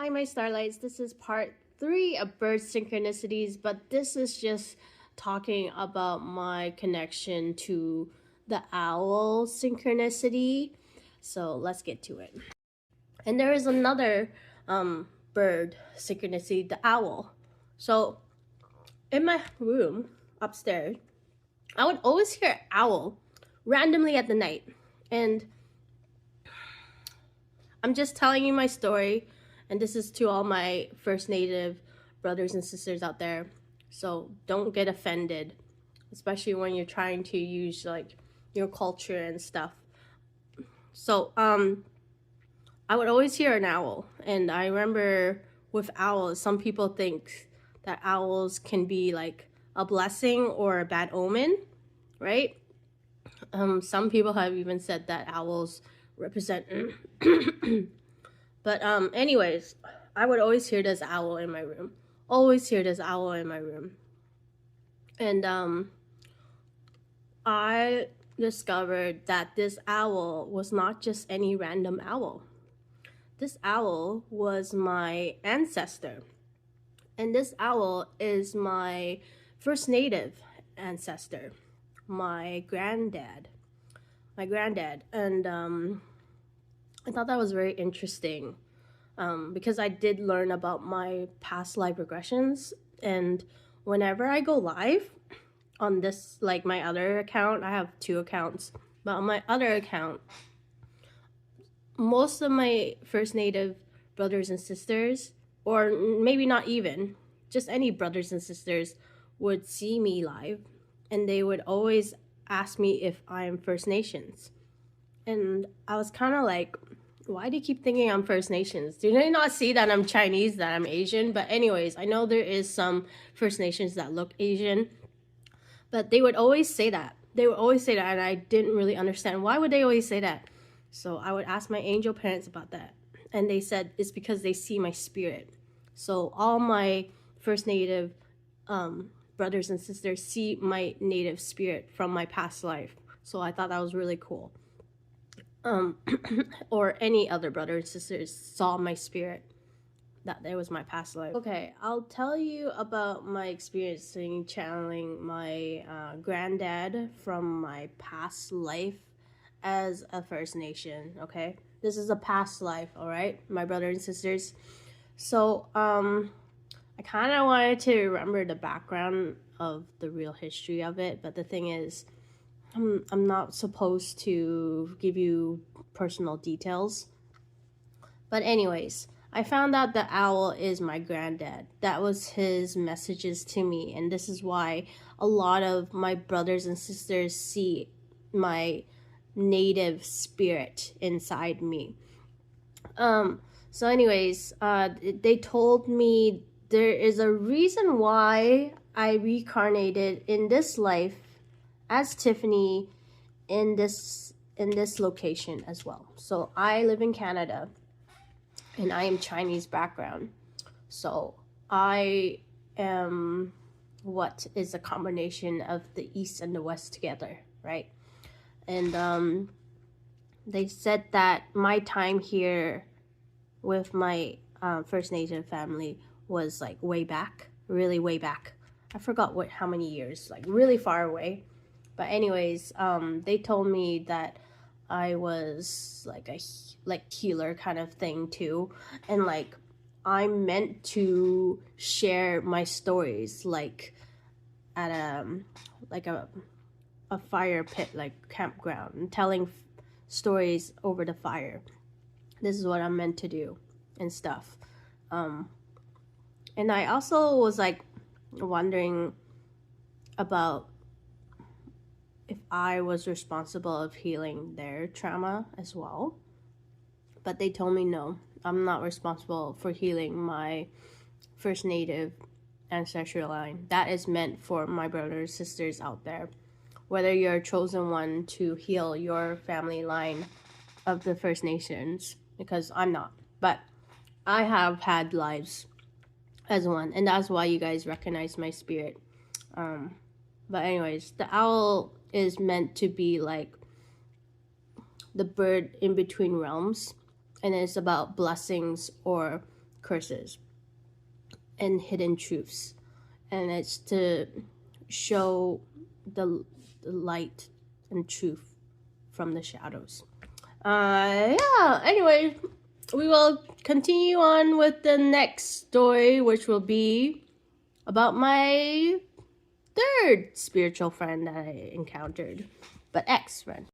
Hi, my starlights. This is part 3 of bird synchronicities, but this is just talking about my connection to the owl synchronicity. So let's get to it. And there is another bird synchronicity, the owl. So in my room upstairs, I would always hear an owl randomly at the night. And I'm just telling you my story, and this is to all my First Native brothers and sisters out there. So don't get offended, especially when you're trying to use like your culture and stuff. So I would always hear an owl, and I remember with owls, some people think that owls can be like a blessing or a bad omen, right? Some people have even said that owls represent but anyways, I would always hear this owl in my room. Always hear this owl in my room. And I discovered that this owl was not just any random owl. This owl was my ancestor. And this owl is my First Native ancestor, my granddad. And I thought that was very interesting because I did learn about my past life regressions. And whenever I go live on this, like my other account, I have 2 accounts, but on my other account, most of my First Native brothers and sisters, or maybe not even, just any brothers and sisters, would see me live, and they would always ask me if I'm First Nations. And I was kind of like, why do you keep thinking I'm First Nations? Do they not see that I'm Chinese, that I'm Asian? But anyways, I know there is some First Nations that look Asian, but they would always say that. And I didn't really understand why would they always say that. So I would ask my angel parents about that, and they said it's because they see my spirit. So all my First Native brothers and sisters see my native spirit from my past life. So I thought that was really cool. Or any other brothers and sisters saw my spirit, that there was my past life. Okay, I'll tell you about my experience channeling my granddad from my past life as a First Nation. Okay, this is a past life, all right, my brothers and sisters. So I kind of wanted to remember the background of the real history of it, but the thing is, I'm not supposed to give you personal details. But anyways, I found out the owl is my granddad. That was his messages to me, and this is why a lot of my brothers and sisters see my native spirit inside me. So anyways, they told me there is a reason why I reincarnated in this life as Tiffany in this location as well. So I live in Canada, and I am Chinese background. So I am what is a combination of the East and the West together, right? And they said that my time here with my First Nation family was like way back, really way back. I forgot how many years, like really far away. But anyways, they told me that I was like a healer kind of thing too, and like I'm meant to share my stories like at a fire pit, like campground, and telling stories over the fire. This is what I'm meant to do and stuff. And I also was like wondering about if I was responsible of healing their trauma as well. But they told me no, I'm not responsible for healing my First Native ancestral line. That is meant for my brothers and sisters out there. Whether you're a chosen one to heal your family line of the First Nations, because I'm not. But I have had lives as one, and that's why you guys recognize my spirit. But anyways, the owl is meant to be like the bird in between realms, and it's about blessings or curses and hidden truths, and it's to show the light and truth from the shadows. Yeah, anyway, we will continue on with the next story, which will be about my third spiritual friend that I encountered, but ex-friend.